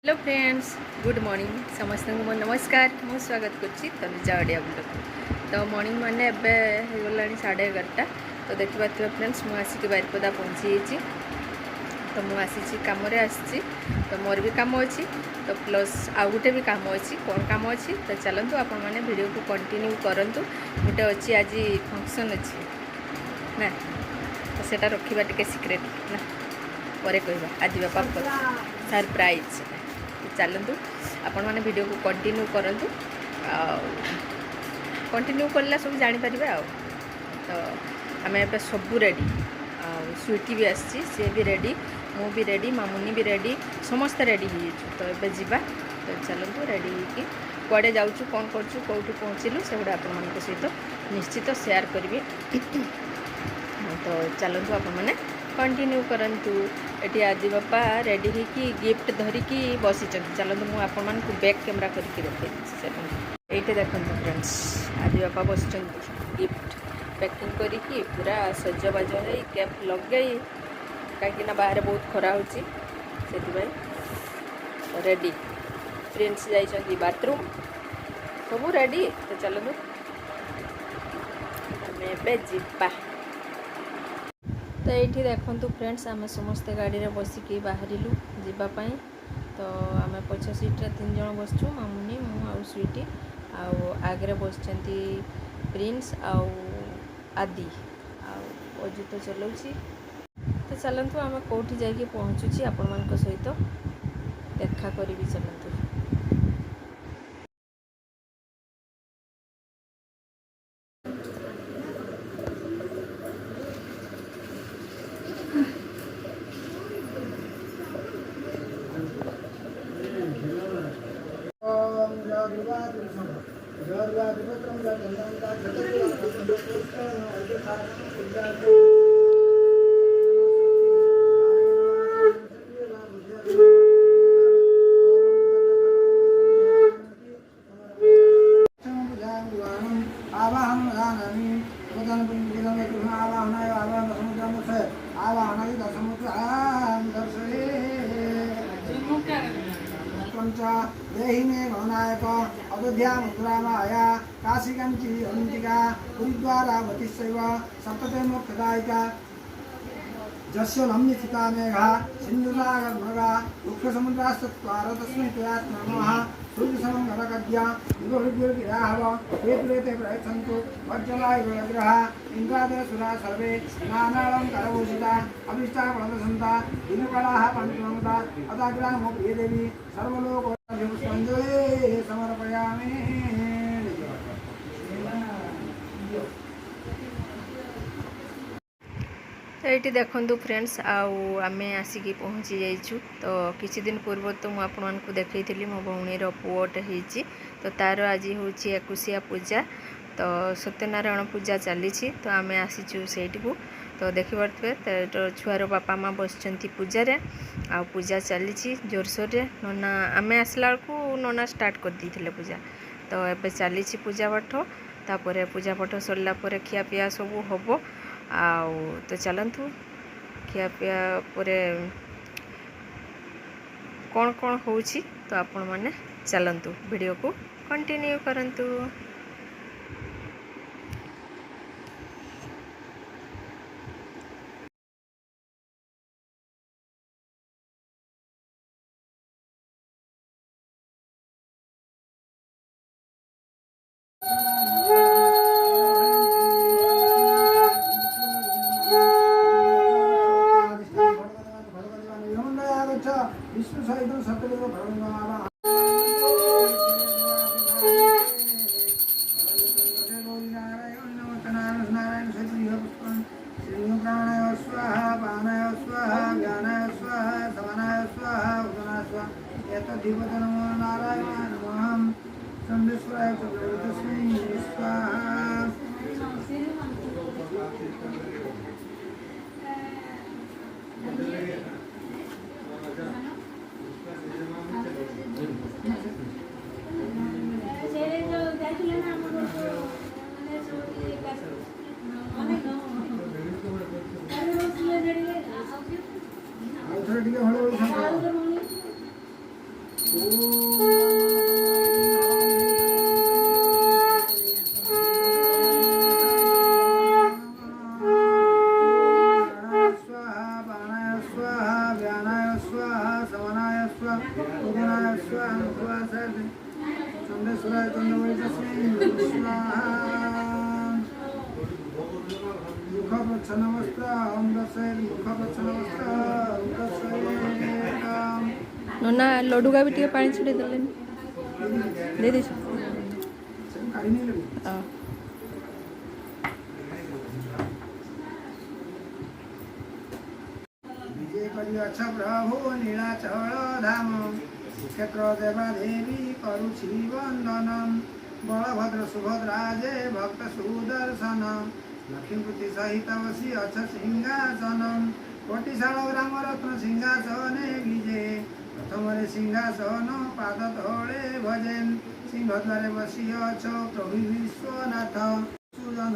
Hello friends good morning समस्त को मो नमस्कार मु स्वागत करुच्ची तनुजा ओडिया ब्लॉग तो मॉर्निंग माने एबे गला 11:30 तो देखि पार्थिबे फ्रेंड्स मु आसिक बारिपदा पहुँची तो मु आसी काम तो मोर भी काम अच्छी तो प्लस आउ गोटे भी काम अच्छी कौन काम अच्छी तो चलतु आपण मैंने वीडियो को कंटिन्यू करंतु गोटे अच्छी आज फंक्शन अच्छी ना तो सेटा रखा टे सिक्रेट ना पर कहवा आज बापा सरप्राइज चलतु आपण मैंने वीडियो को कंटिन्यू करंतु कंटिन्यू करला सब जापर तो आम ए सबू रेडी स्वीटी भी आसी सी भी रेडी मु भी रेडी मामुनी भी रेडी समस्त रेडी तो ये जावा तो चलतु रेडी कि कुआडे जाऊँ कौन करूँ कौटी पहुँचलु से गुड़ा आपण सहित निश्चित शेयर करी तो चलतु आपण मैंने कंटिन्यू करंतु एटी आदि बापा रेडी होगी गिफ्ट धरिकी बसी चलते मुझे आपण मानक बैक कैमेरा करके देखते ये देखते फ्रेंड्स आदि बापा बस गिफ्ट पैकिंग करके पूरा सजबाज हो कैप लगे कहीं बाहर बहुत खरा हो रेडी प्रिंस जाइए बाथरूम सब रेडी तो चलते आम तो ये देखु फ्रेंड्स आम समस्ते गाड़ी में बसिकी बाहरिलु जीवाई तो आम पछ सीट्रे 3 जन बसचु मामुनी मु स्वीटी आगे बस प्रिंस आदि अजू तो चलाऊँगी तो चलतु आम कौटी जाकि पहुँचुची आपण मान सहित देखा करी चलतु देहि मे गौनायक अयोध्या मथुरामाया काशीकांची अनंतिका हरिद्वारावतीशैव सप्तते मोक्षदायिका जस्य नम्य चिता मेघा सिन्धुसागरमृगा दुःखसमुद्रास्तत्वार तस्मै त्वयात्मा नमः सूर्यसमं घटकद्या युगहृद्योगिराहव हेतुरेते प्रयच्छन्तु वज्रलायुग्रह इन्द्रादयसुरा सर्वे नानालङ्कारभूषिता अभिष्टाफलदसन्ता दिनकलाः पञ्चमता अदाग्रामो प्रियदेवी सर्वलोकोऽभिष्टञ्जले समर्पयामि। तो ये देखु फ्रेंड्स आम आसिक पहुँची जाइछु तो किसी दिन पूर्व तो मुझे आपण मानक देखी मो भौणीर पुओटे होती तो तार आज हूँ 21 पूजा तो सत्यनारायण पूजा चली तो आम आसीचु सेठी को तो देखिपे तो छुआर बापा माँ बस पूजा आ पूजा चली जोरसोर नना आम आसला नना स्टार्ट कर देते पूजा तो ये चली पूजा पाठ तापर पूजा पाठ सरला खियापिया सब हम तो चलतु खियापिया कौन कौन हो तो आपण मैंने चलतु वीडियो को कंटिन्यू करंतु। विष्णु सहित सतदेव भगवान प्राणाय स्वाहा पानाय स्वाहा ज्ञानाय स्वाहा समानाय स्वाहा उदनाय स्वाहा एतद्धिवत नमो नारायणाय नमः चंदेश्वराय तस्मै स्वाहा। ନନା ଲଡ଼ୁ ବି ଟିକେ ପାଣି ଛିଡ଼େଇ ଦେଲେନି ଦେଇଦେଇଛ ପ୍ରଭୁ ନୀଳାଚଳ ଧାମ କ୍ଷେତ୍ର ଦେବା ଦେବୀ କରୁଛି ବନ୍ଦନ ବଳଭଦ୍ର ସୁଭଦ୍ରା ଯେ ଭକ୍ତ ସୁଦର୍ଶନ ଲକ୍ଷ୍ମୀପତି ସହିତ ବସି ଅଛ ସିଂହାସନ କୋଟିଶାଳ ଗ୍ରାମ ରତ୍ନ ସିଂହାସନେ ବିଜେ ପ୍ରଥମରେ ସିଂହାସନ ପାଦ ତଳେ ଭଜେନ୍ ସିଂହଦ୍ୱାରେ ବସି ଅଛ ପ୍ରଭୁ ବିଶ୍ୱନାଥ ସୁଜନ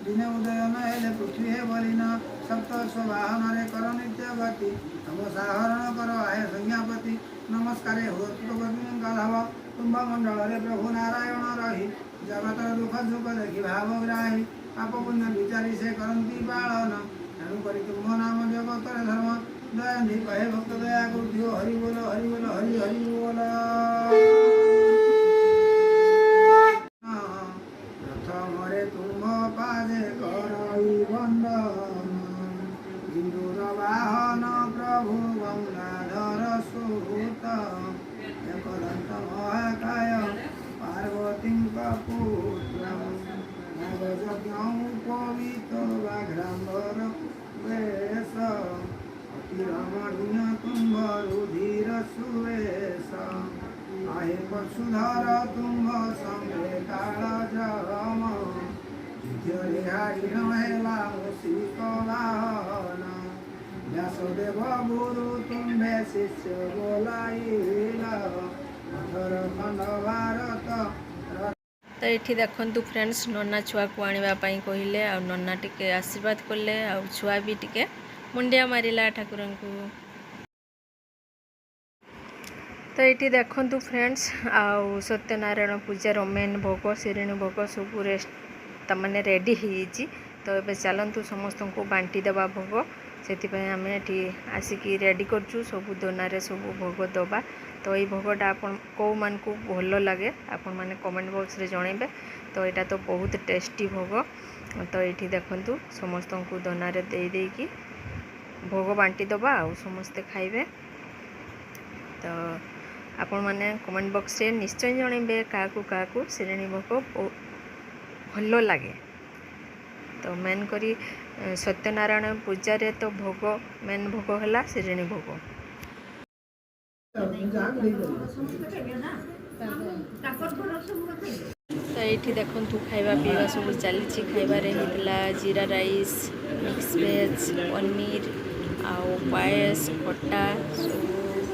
ଦିନେ ଉଦୟନ ହେଲେ ପୃଥିବୀ ବଲିନ ସପ୍ତର୍ଷ ବାହନରେ କର ନିତ୍ୟ ଗତି ତମ ସାହରଣ କର ଆୟ ସଂଜ୍ଞାପତି ନମସ୍କାରେ ଗାଧବ କୁମ୍ଭମଣ୍ଡଳରେ ପ୍ରଭୁ ନାରାୟଣ ରହି ଜଗତର ଦୁଃଖ ସୁଖ ଦେଖି ଭାବଗ୍ରାହୀ ପାପ ପୁଣ୍ୟ ବିଚାରି ସେ କରନ୍ତି ପାଳନ ତେଣୁକରି ତୁମ ନାମ ଜଗତରେ ଧର୍ମ ଦୟାନ୍ଧି କହେ ଭକ୍ତ ଦୟା କରୁଥିବ ହରି ବୋଲ ହରି ବୋଲ ହରି ହରି ବୋଲ ପ୍ରଥମରେ ତୁମ ପାଦେ କରଇ ବନ୍ଦନ ହିନ୍ଦୁର ବାହନ ପ୍ରଭୁ ଗଙ୍ଗାଧର ସୁତ ଏକଦନ୍ତ ମହାକାୟ ପାର୍ବତୀଙ୍କ ପୁତ୍ର ନାଗଯଜ୍ଞ ଉପବିତ ବାଘ୍ରାମ୍ବର ବେଶ ଅତି ରମଣୀୟ ତୁମ୍ଭ ରୁଧିର ସୁବେଶ आहे पशुधर तुम्भ संगे काल जम युद्धरे हारी नहेला मूषिक वाहन व्यासदेव गुरु तुम्भे शिष्य बोलाइल अठर खंड भारत तो ये देखु फ्रेंड्स नना छुआ को आने कहले आ नना टिके आशीर्वाद कले आ छुआ भी टिके मुंडिया मारिला ठाकुर को। तो ये देखु फ्रेंड्स आउ सत्यनारायण पूजार मेन भोग शिरिणी भोग सब रेस्ट तमाने रेडी हो तो ये चलतु समस्त को बांटी देवा भोग से आम ये आसिकी रेडी करचु सब दोनारे सब भोग दबा। तो ये भोगटा आपन कौ मान को भल लगे आपण मैंने कमेंट बॉक्स रे जणेबे। तो यहाँ तो बहुत टेस्टी भोग तो ये देखु समस्त को दोनारे दे देकी भोग बांटी दबा आ समस्ते खाइबे। तो आपण मैंने कमेंट बॉक्स रे निश्चय जणेबे क्या श्रेणी भोग भल लगे। तो मेन करी सत्यनारायण पूजा रे तो भोग मेन भोग है श्रेणी भोग। तो ये देखु खाइबा पीवा सब चली खाइबार होता जीरा राइस मिक्स वेज पनीर आउ पायस खटा सब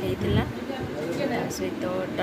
होता सहित